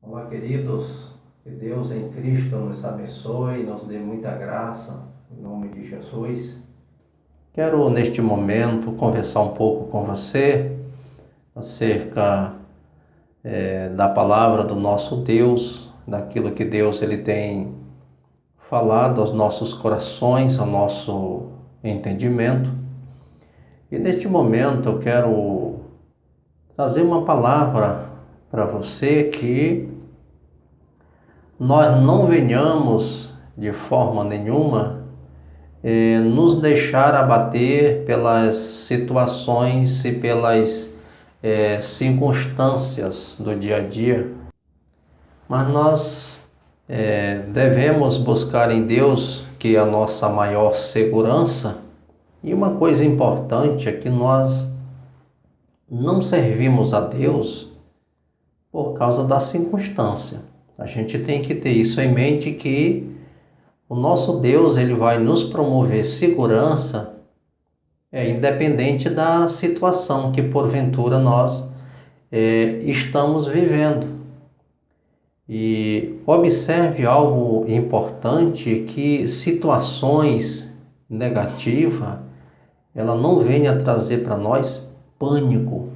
Olá, queridos, que Deus em Cristo nos abençoe, nos dê muita graça, em nome de Jesus. Quero, neste momento, conversar um pouco com você acerca da palavra do nosso Deus, daquilo que Deus ele tem falado aos nossos corações, ao nosso entendimento. E neste momento eu quero trazer uma palavra para você que nós não venhamos de forma nenhuma nos deixar abater pelas situações e pelas circunstâncias do dia a dia, mas nós devemos buscar em Deus, que é a nossa maior segurança. E uma coisa importante é que nós não servimos a Deus por causa da circunstância. A gente tem que ter isso em mente, que o nosso Deus ele vai nos promover segurança independente da situação que porventura nós estamos vivendo. E observe algo importante, que situações negativas ela não venha trazer para nós pânico,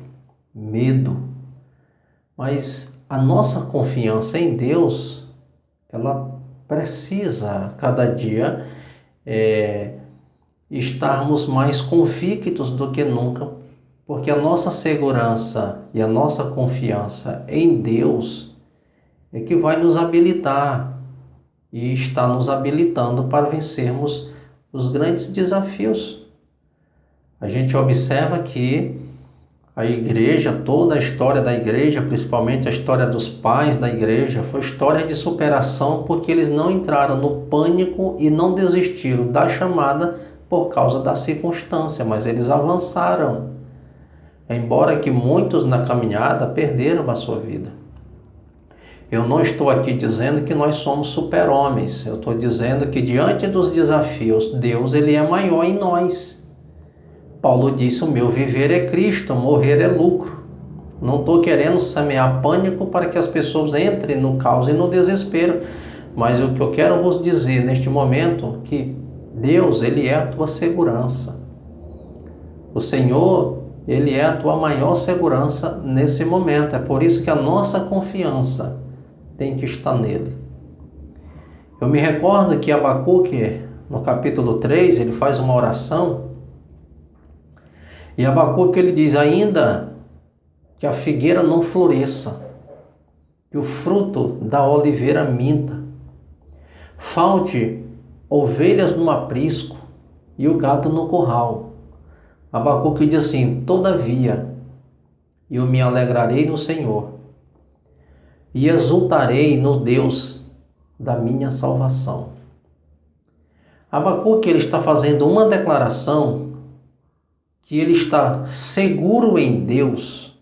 medo, mas a nossa confiança em Deus, ela precisa cada dia estarmos mais convictos do que nunca, porque a nossa segurança e a nossa confiança em Deus é que vai nos habilitar e está nos habilitando para vencermos os grandes desafios. A gente observa que a igreja, toda a história da igreja, principalmente a história dos pais da igreja, foi história de superação, porque eles não entraram no pânico e não desistiram da chamada por causa da circunstância, mas eles avançaram. Embora que muitos na caminhada perderam a sua vida. Eu não estou aqui dizendo que nós somos super-homens, eu estou dizendo que diante dos desafios, Deus ele é maior em nós. Paulo disse: o meu viver é Cristo, morrer é lucro. Não estou querendo semear pânico para que as pessoas entrem no caos e no desespero, mas o que eu quero vos dizer neste momento, que Deus ele é a tua segurança. O Senhor ele é a tua maior segurança nesse momento. É por isso que a nossa confiança tem que estar nele. Eu me recordo que Abacuque, no capítulo 3, ele faz uma oração. E Abacuque ele diz: ainda que a figueira não floresça, que o fruto da oliveira minta, falte ovelhas no aprisco e o gado no curral. Abacuque diz assim: todavia eu me alegrarei no Senhor e exultarei no Deus da minha salvação. Abacuque ele está fazendo uma declaração que ele está seguro em Deus,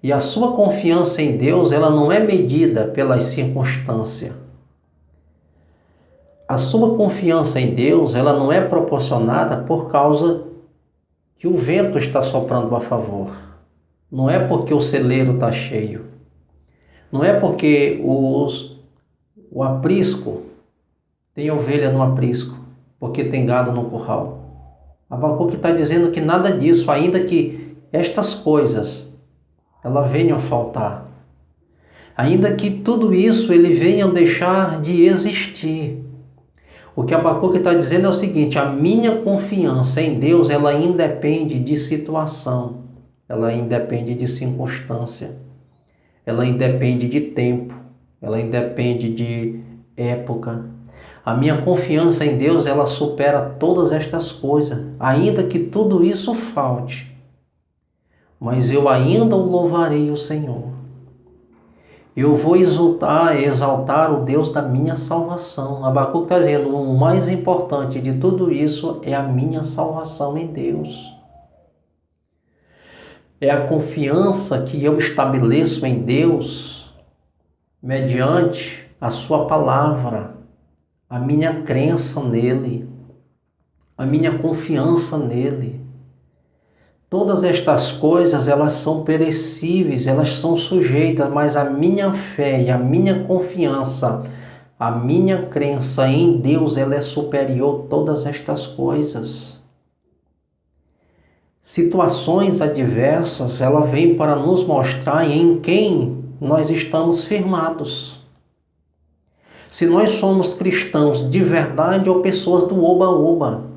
e a sua confiança em Deus ela não é medida pelas circunstâncias. A sua confiança em Deus ela não é proporcionada por causa que o vento está soprando a favor. Não é porque o celeiro está cheio. Não é porque o aprisco tem ovelha no aprisco, porque tem gado no curral. Abacuque está dizendo que nada disso, ainda que estas coisas elas venham a faltar, ainda que tudo isso ele venha a deixar de existir. O que Abacuque está dizendo é o seguinte: a minha confiança em Deus ela independe de situação, ela independe de circunstância, ela independe de tempo, ela independe de época. A minha confiança em Deus, ela supera todas estas coisas, ainda que tudo isso falte. Mas eu ainda louvarei o Senhor. Eu vou exultar, exaltar o Deus da minha salvação. Abacuque está dizendo: o mais importante de tudo isso é a minha salvação em Deus. É a confiança que eu estabeleço em Deus mediante a sua palavra. A minha crença nele, a minha confiança nele. Todas estas coisas, elas são perecíveis, elas são sujeitas, mas a minha fé e a minha confiança, a minha crença em Deus, ela é superior a todas estas coisas. Situações adversas, ela vem para nos mostrar em quem nós estamos firmados. Se nós somos cristãos de verdade ou pessoas do oba-oba.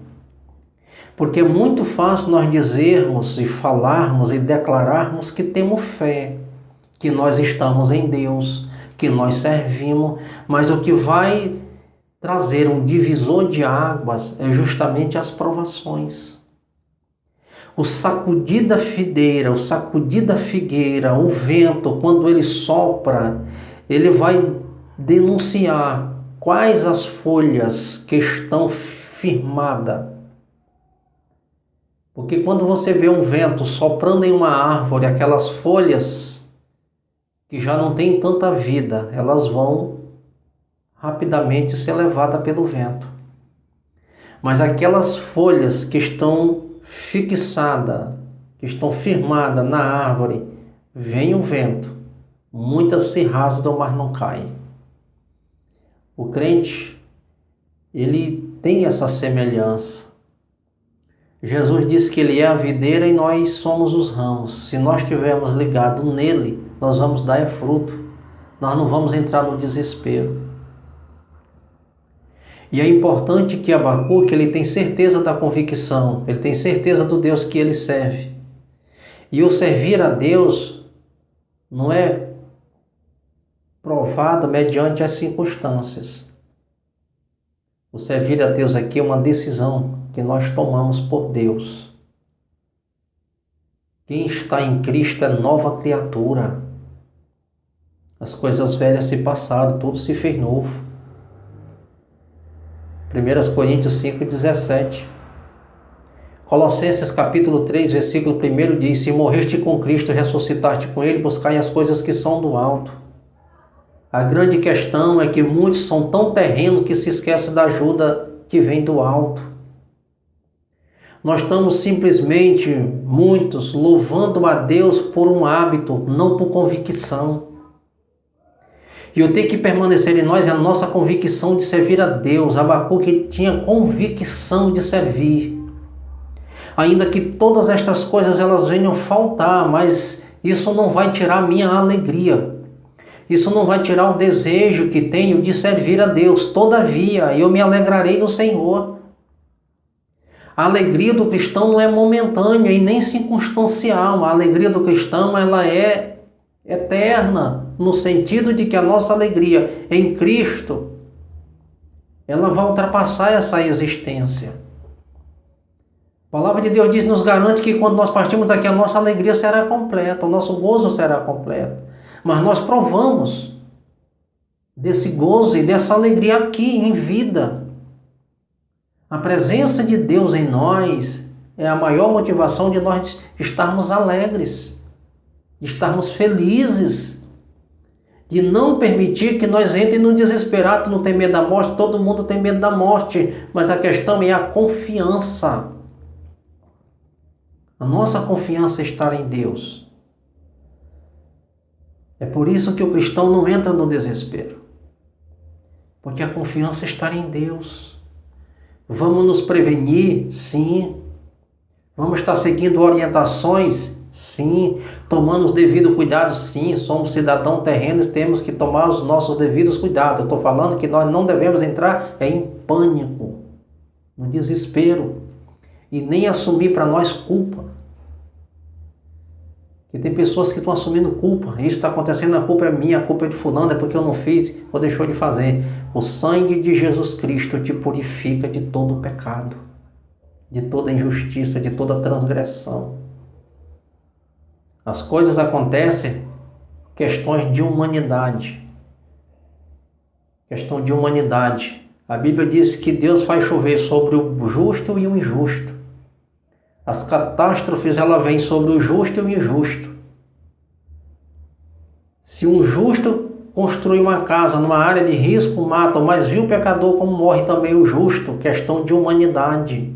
Porque é muito fácil nós dizermos e falarmos e declararmos que temos fé, que nós estamos em Deus, que nós servimos, mas o que vai trazer um divisor de águas é justamente as provações. O sacudir da videira, o sacudir da figueira, o vento, quando ele sopra, ele vai denunciar quais as folhas que estão firmadas. Porque quando você vê um vento soprando em uma árvore, aquelas folhas que já não têm tanta vida, elas vão rapidamente ser levadas pelo vento. Mas aquelas folhas que estão fixadas, que estão firmadas na árvore, vem o vento, muitas se rasgam, mas não caem. O crente, ele tem essa semelhança. Jesus disse que ele é a videira e nós somos os ramos. Se nós estivermos ligados nele, nós vamos dar fruto. Nós não vamos entrar no desespero. E é importante que Abacuque, ele tem certeza da convicção, ele tem certeza do Deus que ele serve. E o servir a Deus não é provado mediante as circunstâncias. O servir a Deus aqui é uma decisão que nós tomamos por Deus. Quem está em Cristo é nova criatura. As coisas velhas se passaram, tudo se fez novo. 1 Coríntios 5,17. Colossenses capítulo 3, versículo 1 diz: se morreste com Cristo e ressuscitaste com Ele, buscai as coisas que são do alto. A grande questão é que muitos são tão terrenos que se esquecem da ajuda que vem do alto. Nós estamos simplesmente, muitos, louvando a Deus por um hábito, não por convicção. E o ter que permanecer em nós é a nossa convicção de servir a Deus. Abacuque tinha convicção de servir. Ainda que todas estas coisas elas venham faltar, mas isso não vai tirar a minha alegria. Isso não vai tirar o desejo que tenho de servir a Deus. Todavia, eu me alegrarei no Senhor. A alegria do cristão não é momentânea e nem circunstancial. A alegria do cristão ela é eterna, no sentido de que a nossa alegria em Cristo, ela vai ultrapassar essa existência. A palavra de Deus nos garante que quando nós partimos daqui, a nossa alegria será completa, o nosso gozo será completo. Mas nós provamos desse gozo e dessa alegria aqui, em vida. A presença de Deus em nós é a maior motivação de nós estarmos alegres, de estarmos felizes, de não permitir que nós entremos no desespero. Tu não tem medo da morte? Todo mundo tem medo da morte, mas a questão é a confiança. A nossa confiança está em Deus. É por isso que o cristão não entra no desespero, porque a confiança está em Deus. Vamos nos prevenir? Sim. Vamos estar seguindo orientações? Sim. Tomando os devidos cuidados? Sim. Somos cidadãos terrenos, temos que tomar os nossos devidos cuidados. Eu estou falando que nós não devemos entrar em pânico, no desespero, e nem assumir para nós culpa. E tem pessoas que estão assumindo culpa. Isso está acontecendo, a culpa é minha, a culpa é de fulano, é porque eu não fiz ou deixou de fazer. O sangue de Jesus Cristo te purifica de todo o pecado, de toda injustiça, de toda transgressão. As coisas acontecem, questões de humanidade. Questão de humanidade. A Bíblia diz que Deus faz chover sobre o justo e o injusto. As catástrofes ela vêm sobre o justo e o injusto. Se um justo construir uma casa numa área de risco, mata, mas viu o pecador como morre também o justo. Questão de humanidade.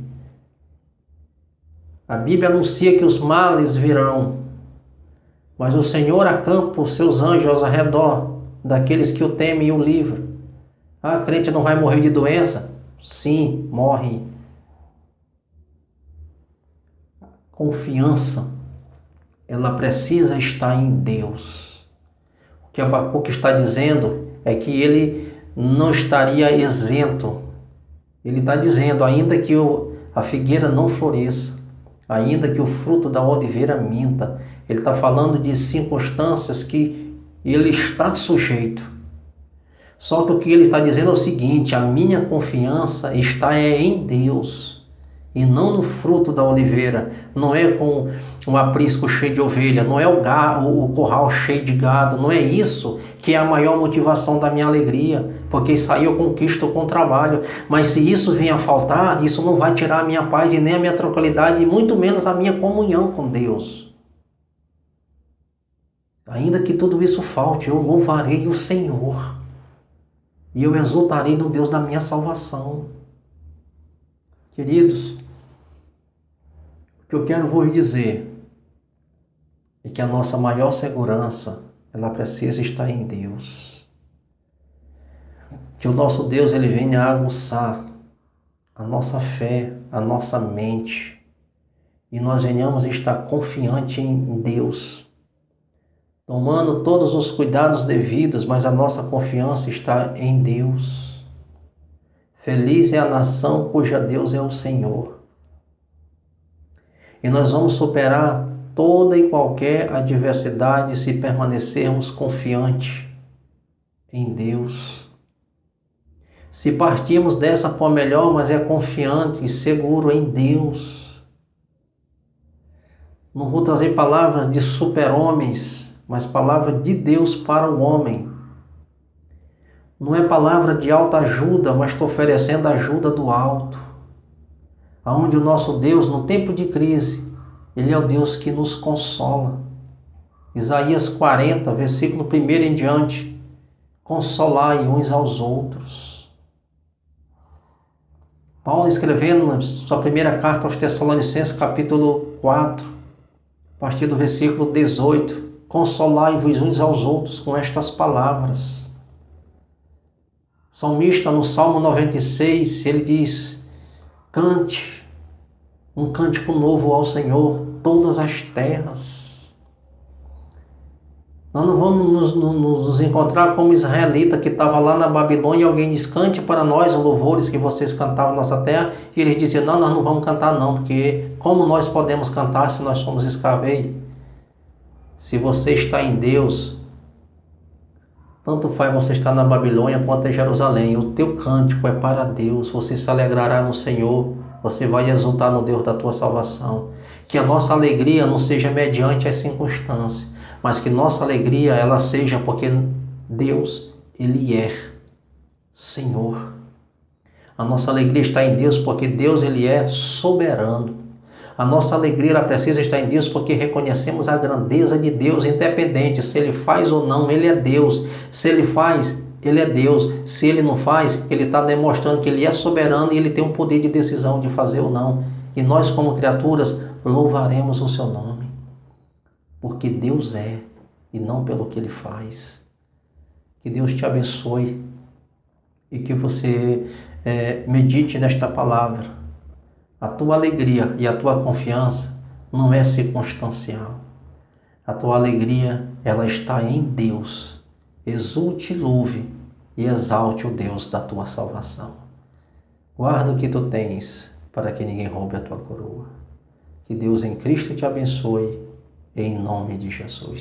A Bíblia anuncia que os males virão, mas o Senhor acampa os seus anjos ao redor daqueles que o temem e o livram. Ah, crente não vai morrer de doença? Sim, morre. Confiança, ela precisa estar em Deus. O que Abacuque está dizendo é que ele não estaria isento. Ele está dizendo, ainda que a figueira não floresça, ainda que o fruto da oliveira minta, ele está falando de circunstâncias que ele está sujeito. Só que o que ele está dizendo é o seguinte: a minha confiança está em Deus e não no fruto da oliveira. Não é com um aprisco cheio de ovelha, não é o curral cheio de gado, não é isso que é a maior motivação da minha alegria, porque isso aí eu conquisto com trabalho. Mas se isso vier a faltar, isso não vai tirar a minha paz e nem a minha tranquilidade, e muito menos a minha comunhão com Deus. Ainda que tudo isso falte, eu louvarei o Senhor e eu exultarei no Deus da minha salvação. Queridos, o que eu quero vos dizer é que a nossa maior segurança, ela precisa estar em Deus. Que o nosso Deus, ele venha aguçar a nossa fé, a nossa mente, e nós venhamos estar confiante em Deus, tomando todos os cuidados devidos, mas a nossa confiança está em Deus. Feliz é a nação cuja Deus é o Senhor. E nós vamos superar toda e qualquer adversidade se permanecermos confiantes em Deus. Se partirmos dessa por melhor, mas é confiante e seguro em Deus. Não vou trazer palavras de super-homens, mas palavra de Deus para o homem. Não é palavra de alta ajuda, mas estou oferecendo ajuda do alto. Aonde o nosso Deus, no tempo de crise, Ele é o Deus que nos consola. Isaías 40, versículo 1 em diante. Consolai uns aos outros. Paulo escrevendo na sua primeira carta aos Tessalonicenses, capítulo 4, a partir do versículo 18. Consolai-vos uns aos outros com estas palavras. O salmista, no Salmo 96, ele diz: cante um cântico novo ao Senhor, todas as terras. Nós não vamos nos encontrar como israelita que estava lá na Babilônia e alguém diz: cante para nós os louvores que vocês cantavam na nossa terra. E eles diziam: não, nós não vamos cantar não, porque como nós podemos cantar se nós somos escravos? Se você está em Deus, tanto faz você estar na Babilônia quanto em Jerusalém, o teu cântico é para Deus, você se alegrará no Senhor, você vai exultar no Deus da tua salvação. Que a nossa alegria não seja mediante as circunstâncias, mas que nossa alegria ela seja porque Deus, Ele é Senhor. A nossa alegria está em Deus porque Deus, Ele é soberano. A nossa alegria ela precisa estar em Deus porque reconhecemos a grandeza de Deus, independente se Ele faz ou não, Ele é Deus. Se Ele faz, Ele é Deus. Se Ele não faz, Ele está demonstrando que Ele é soberano e Ele tem um poder de decisão de fazer ou não. E nós, como criaturas, louvaremos o Seu nome, porque Deus é e não pelo que Ele faz. Que Deus te abençoe e que você medite nesta palavra. A tua alegria e a tua confiança não é circunstancial. A tua alegria, ela está em Deus. Exulte, louve e exalte o Deus da tua salvação. Guarda o que tu tens, para que ninguém roube a tua coroa. Que Deus em Cristo te abençoe, em nome de Jesus.